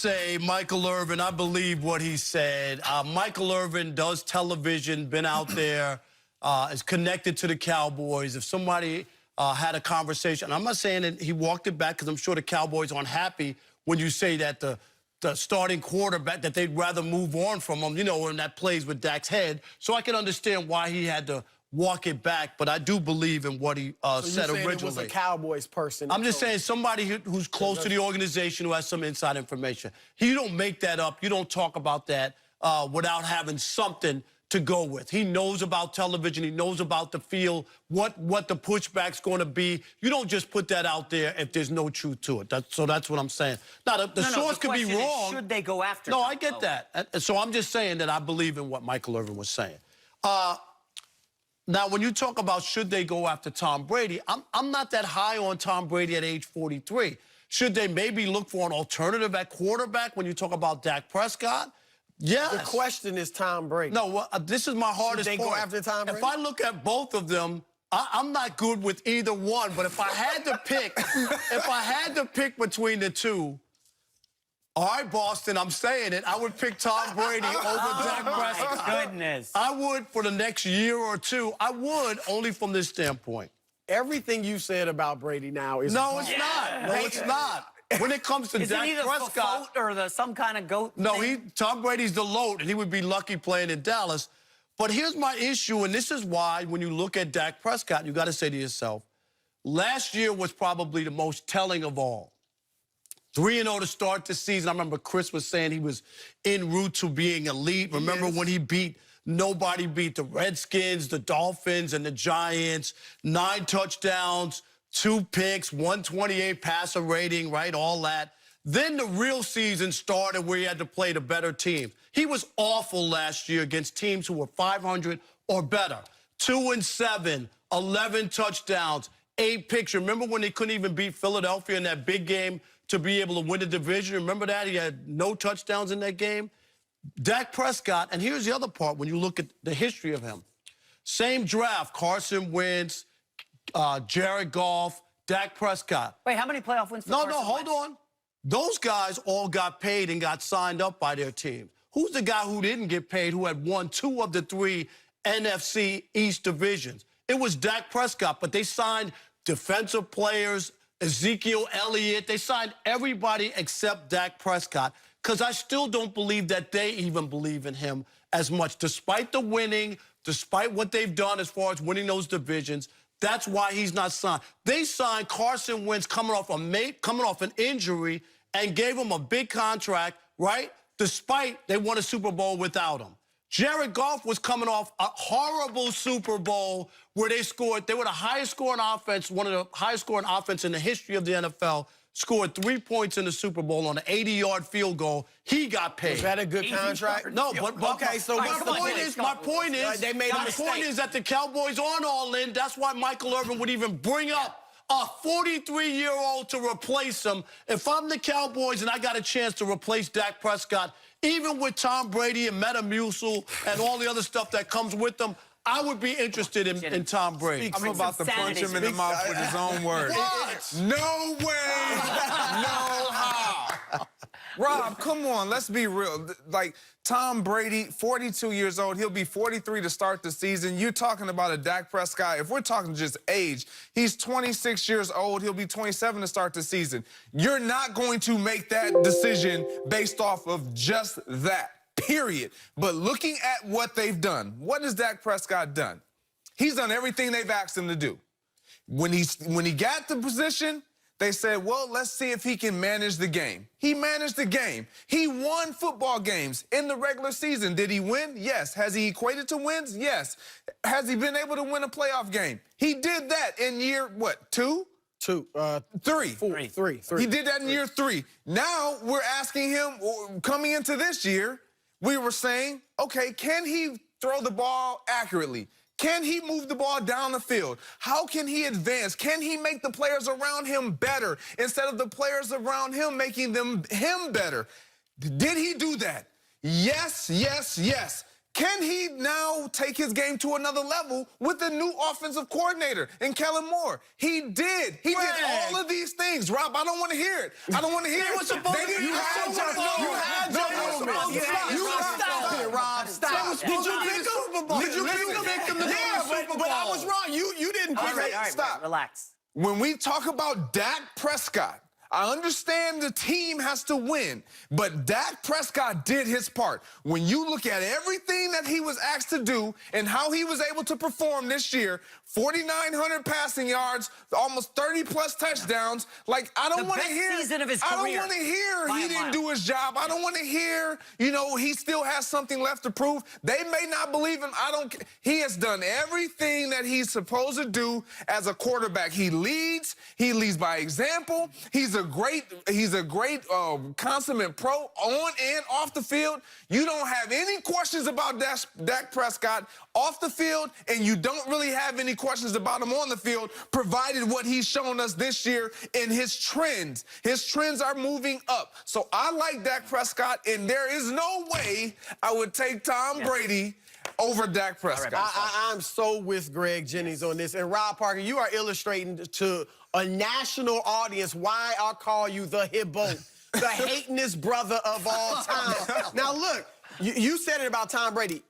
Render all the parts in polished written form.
say Michael Irvin, I believe what he said. Michael Irvin does television, been out there, is connected to the Cowboys. If somebody had a conversation, I'm not saying that he walked it back because I'm sure the Cowboys aren't happy when you say that the starting quarterback, that they'd rather move on from him, you know, when that plays with Dak's head. So I can understand why he had to walk it back, but I do believe in what he said originally. It was a Cowboys person. I'm just saying somebody who's close to the organization, who has some inside information. You don't make that up. You don't talk about that without having something to go with. He knows about television. He knows about the field, what the pushback's going to be. You don't just put that out there if there's no truth to it. So that's what I'm saying. Now, the source could be wrong. Should they go after No, I get that. So I'm just saying that I believe in what Michael Irvin was saying. Now, when you talk about should they go after Tom Brady, I'm not that high on Tom Brady at age 43. Should they maybe look for an alternative at quarterback when you talk about Dak Prescott? Yes. The question is Tom Brady. No, well, this is my hardest point. Should they go after Tom Brady? If I look at both of them, I'm not good with either one. But if I had to pick, between the two, all right, Boston, I'm saying it. I would pick Tom Brady over Dak Prescott. My goodness. I would for the next year or two. I would, only from this standpoint. Everything you said about Brady now is No, it's not. No, it's not. When it comes to Dak Prescott, or some kind of goat. No, Tom Brady's the load, and he would be lucky playing in Dallas. But here's my issue, and this is why when you look at Dak Prescott, you got to say to yourself, last year was probably the most telling of all. 3-0 to start the season. I remember Chris was saying he was en route to being elite. Remember when nobody beat the Redskins, the Dolphins, and the Giants. 9 touchdowns, 2 picks, 128 passer rating, right, all that. Then the real season started where he had to play the better team. He was awful last year against teams who were 500 or better. 2-7, 11 touchdowns, 8 picks. Remember when they couldn't even beat Philadelphia in that big game to be able to win the division? Remember that? He had no touchdowns in that game. Dak Prescott, and here's the other part when you look at the history of him. Same draft, Carson Wentz, Jared Goff, Dak Prescott. Wait, how many playoff wins for Carson Wentz? Hold on. Those guys all got paid and got signed up by their team. Who's the guy who didn't get paid, who had won 2 of the 3 NFC East divisions? It was Dak Prescott, but they signed defensive players, Ezekiel Elliott. They signed everybody except Dak Prescott because I still don't believe that they even believe in him as much. Despite the winning, despite what they've done as far as winning those divisions, that's why he's not signed. They signed Carson Wentz coming off an injury and gave him a big contract, right? Despite they won a Super Bowl without him. Jared Goff was coming off a horrible Super Bowl where they were the highest scoring offense, one of the highest scoring offense in the history of the NFL, scored 3 points in the Super Bowl on an 80-yard field goal. He got paid. Was that a good contract? No, but okay, so my point is that the Cowboys aren't all in. That's why Michael Irvin would even bring up a 43-year-old to replace him. If I'm the Cowboys and I got a chance to replace Dak Prescott, even with Tom Brady and Metamucil and all the other stuff that comes with them, I would be interested in Tom Brady. I'm about to punch him in the mouth with his own words. What? No way! No how! Rob, come on, let's be real. Like, Tom Brady, 42 years old, he'll be 43 to start the season. You're talking about a Dak Prescott. If we're talking just age, he's 26 years old. He'll be 27 to start the season. You're not going to make that decision based off of just that, period. But looking at what they've done, what has Dak Prescott done? He's done everything they've asked him to do. When he got the position, they said, well, let's see if he can manage the game. He managed the game. He won football games in the regular season. Did he win? Yes. Has he equated to wins? Yes. Has he been able to win a playoff game? He did that in year, what, 2? 2. 3. 3. He did that in year 3. Now we're asking him, coming into this year, we were saying, okay, can he throw the ball accurately? Can he move the ball down the field? How can he advance? Can he make the players around him better instead of the players around him making him better? Did he do that? Yes, yes, yes. Can he now take his game to another level with the new offensive coordinator in Kellen Moore? He did. He did all of these things. Rob, I don't want to hear it. I don't want to hear it. You Stop it, Rob. Stop. Did you pick him? Did you pick him to go to the Super Bowl? But I was wrong. You didn't pick All right, Stop. relax. When we talk about Dak Prescott, I understand the team has to win, but Dak Prescott did his part. When you look at everything that he was asked to do and how he was able to perform this year, 4,900 passing yards, almost 30-plus touchdowns. Like, I don't want to hear. The best season of his I don't career. want to hear By he a didn't mile. do his job. I don't want to hear, you know, he still has something left to prove. They may not believe him. I don't. He has done everything that he's supposed to do as a quarterback. He leads. He leads by example. He's a great consummate pro on and off the field. You don't have any questions about Dak Prescott off the field, and you don't really have any questions about him on the field, provided what he's shown us this year in his trends. His trends are moving up. So I like Dak Prescott, and there is no way I would take Tom Brady over Dak Prescott. I'm so with Greg Jennings on this. And Rob Parker, you are illustrating to a national audience why I call you the Hibbo, the hatingest brother of all time. Now, look, you said it about Tom Brady.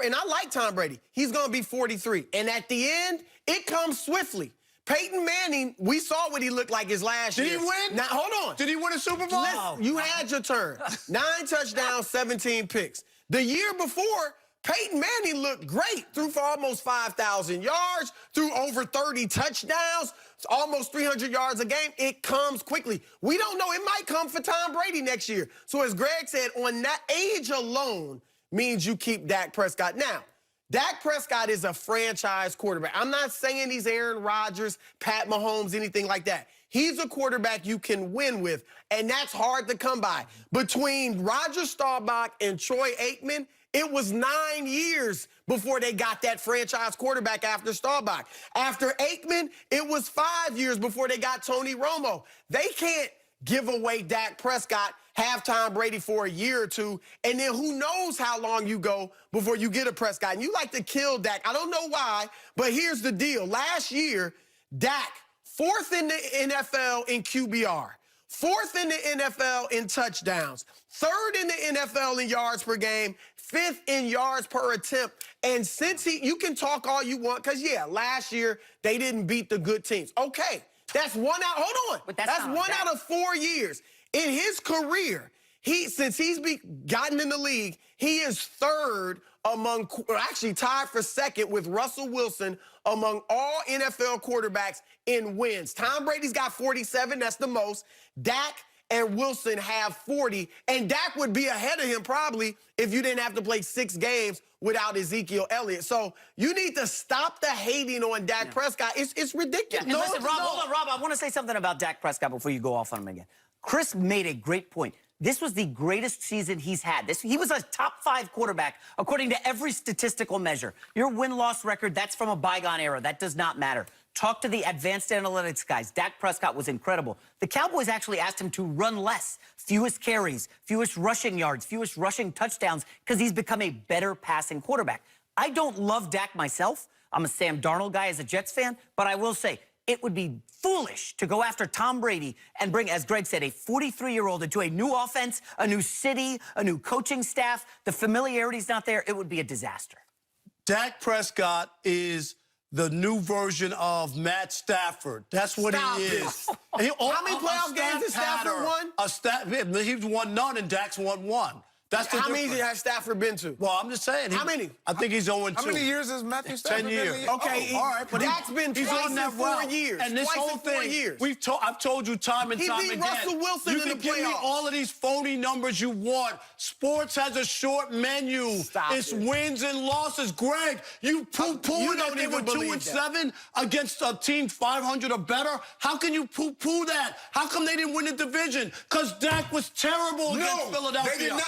And I like Tom Brady. He's going to be 43. And at the end, it comes swiftly. Peyton Manning, we saw what he looked like his last year. Did he win? Now, hold on. Did he win a Super Bowl? Listen, you had your turn. 9 touchdowns, 17 picks. The year before, Peyton Manning looked great. Threw for almost 5,000 yards, threw over 30 touchdowns, almost 300 yards a game. It comes quickly. We don't know. It might come for Tom Brady next year. So as Greg said, on that age alone means you keep Dak Prescott. Now, Dak Prescott is a franchise quarterback. I'm not saying he's Aaron Rodgers, Pat Mahomes, anything like that. He's a quarterback you can win with, and that's hard to come by. Between Roger Staubach and Troy Aikman, it was 9 years before they got that franchise quarterback after Staubach. After Aikman, it was 5 years before they got Tony Romo. They can't give away Dak Prescott, have Tom Brady for a year or two, and then who knows how long you go before you get a Prescott. And you like to kill Dak. I don't know why, but here's the deal. Last year, Dak, 4th in the NFL in QBR, 4th in the NFL in touchdowns, 3rd in the NFL in yards per game, 5th in yards per attempt. And since you can talk all you want, because, yeah, last year they didn't beat the good teams. Okay, that's one out. Hold on. But that's one out of 4 years. In his career, since he's gotten in the league, he is 3rd among, actually tied for 2nd with Russell Wilson among all NFL quarterbacks in wins. Tom Brady's got 47, that's the most. Dak and Wilson have 40, and Dak would be ahead of him probably if you didn't have to play 6 games without Ezekiel Elliott. So you need to stop the hating on Dak Prescott. It's ridiculous. And listen, Rob, hold on, Rob. I want to say something about Dak Prescott before you go off on him again. Chris made a great point. This was the greatest season he's had. He was a top 5 quarterback, according to every statistical measure. Your win-loss record, that's from a bygone era. That does not matter. Talk to the advanced analytics guys. Dak Prescott was incredible. The Cowboys actually asked him to run less, fewest carries, fewest rushing yards, fewest rushing touchdowns, because he's become a better passing quarterback. I don't love Dak myself. I'm a Sam Darnold guy as a Jets fan, but I will say, it would be foolish to go after Tom Brady and bring, as Greg said, a 43-year-old into a new offense, a new city, a new coaching staff. The familiarity's not there. It would be a disaster. Dak Prescott is the new version of Matt Stafford. That's what he is. How many playoff games has Stafford won? He's won none, and Dak's won 1. That's the How many difference. has Stafford been to? Well, I'm just saying. How many? I think he's 0-2. How many years has Matthew Stafford 10 years. been? Okay, all right, but Dak's been he's twice on that in 4 route. years. And this Twice whole in 4 thing, years. I've told you time and He time beat again. Russell Wilson you in can the give me playoffs. all of these phony numbers you want. Sports has a short menu. It's wins and losses. Greg, you poo-pooing that they were 2-7 against a team 500 or better. How can you poo-poo that? How come they didn't win the division? Because Dak was terrible against Philadelphia. They did not.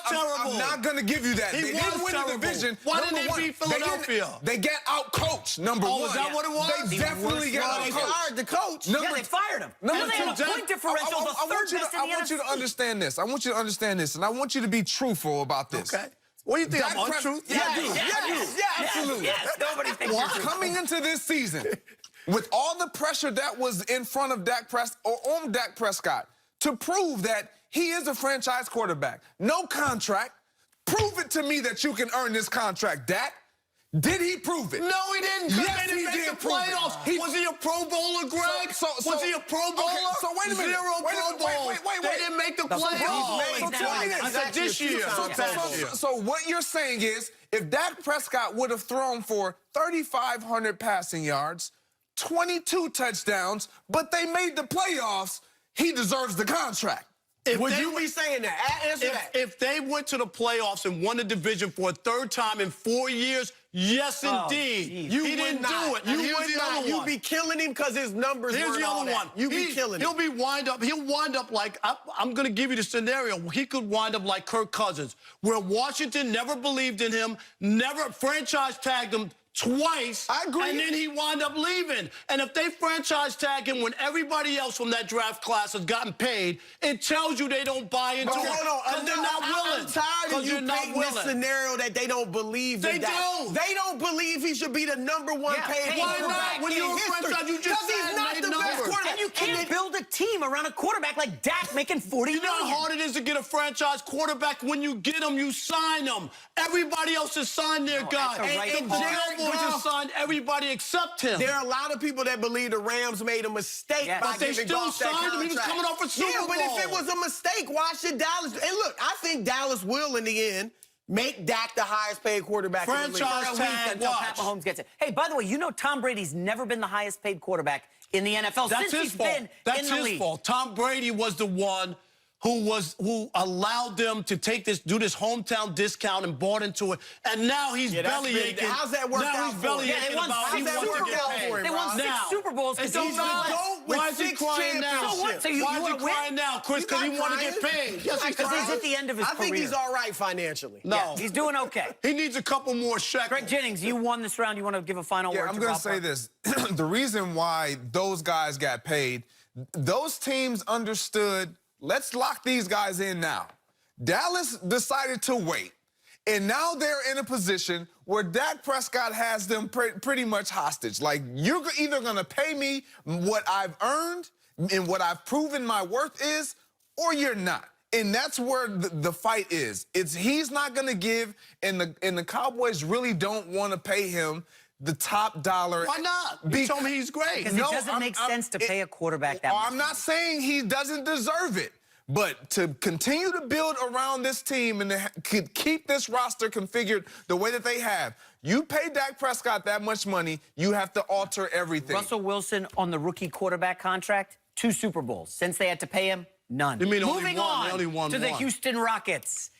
terrible. I'm not going to give you that. He they was didn't win terrible. the division. Why didn't they beat Philadelphia? They got out-coached, number one. Is that what it was? They definitely got They out-coached. fired the coach. Yeah, they fired him. Number And they had a two, point differential, the third best in the I want you to understand this. I want you to understand this, and I want you to be truthful about this. Okay. What do you think? Dak I'm Prescott- untruthful? Yeah, absolutely. Yes, nobody thinks you're true. Coming into this season, with all the pressure that was in front of Dak Prescott, or on Dak Prescott, to prove that he is a franchise quarterback. No contract. Prove it to me that you can earn this contract, Dak. Did he prove it? No, he didn't. 'Cause Yes, they didn't he make did the prove it. playoffs. Was he a Pro Bowler, Greg? Was he a Pro Bowler? Okay, so wait a minute. Zero Wait a Pro minute. Bowls. Wait. They didn't make the Pro Bowls playoffs. made So 20 minutes. I said this year. So what you're saying is, if Dak Prescott would have thrown for 3,500 passing yards, 22 touchdowns, but they made the playoffs, he deserves the contract. Would you be saying that? Answer that. If they went to the playoffs and won the division for a third time in 4 years, yes, indeed. geez. He didn't do it. And You here's would the not. other You'd one. be killing him because his numbers Here's weren't the all other that. one. You'd be killing him. He'll wind up like, I'm going to give you the scenario. He could wind up like Kirk Cousins, where Washington never believed in him, never franchise tagged him twice. I agree. And then he wound up leaving. And if they franchise tag him when everybody else from that draft class has gotten paid, it tells you they don't buy into Okay, it. hold on. Because they're not willing. I'm tired of 'Cause you you're not painting this willing. scenario that they don't believe They in that. don't. They don't believe he should be the number one Yeah, paid hey, why quarterback not? When in you're a history. franchise, you just Because he's said not made the best numbers. quarterback. And you can't build a team around a quarterback like Dak making $40 You know million. how hard it is to get a franchise quarterback? When you get them, you sign them. Everybody else has signed their guy. that's a right And call. the Cowboys have signed everybody except him. There are a lot of people that believe the Rams made a mistake Yes. by But they giving still Goff that signed him. He was contract. coming off a Super Yeah, but if Bowl. it was a mistake, why should Dallas? And look, I think Dallas will, in the end, make Dak the highest paid quarterback in the league. Franchise For a week tag, until watch. Pat Mahomes gets it. Hey, by the way, you know Tom Brady's never been the highest paid quarterback in the NFL That's since his he's fault. been That's in the his league. fault. Tom Brady was the one who allowed them to do this hometown discount and bought into it, and now he's Yeah, that's belly been- aching. how's that worked now out he's for belly him? Yeah, they aching won about six he wants Super to get Bowls paid. for him, They won Rob. six Now, Super Bowls because it don't he's matter. GOAT with Why is he 6 crying now? championships. So what? So you Why is he wanna win? crying now, Chris? Because he want to get paid. Yes, he's Because he's crying. at the end of his I think career. he's all right financially. No. Yeah, he's doing okay. He needs a couple more shekels. Greg Jennings, you won this round. You want to give a final Yeah, word I'm to going Rob to say Parker? this. The reason why those guys got paid, those teams understood, let's lock these guys in now. Dallas decided to wait. And now they're in a position where Dak Prescott has them pretty much hostage. Like, you're either going to pay me what I've earned and what I've proven my worth is, or you're not. And that's where the fight is. He's not going to give, and the Cowboys really don't want to pay him the top dollar. Why not? You told me he's great. Because it doesn't make sense to pay a quarterback that much. I'm not saying he doesn't deserve it, but to continue to build around this team and to keep this roster configured the way that they have, you pay Dak Prescott that much money, you have to alter everything. Russell Wilson on the rookie quarterback contract, 2 Super Bowls. Since they had to pay him, none. You mean only Moving one? on They only won to the one. Houston Rockets.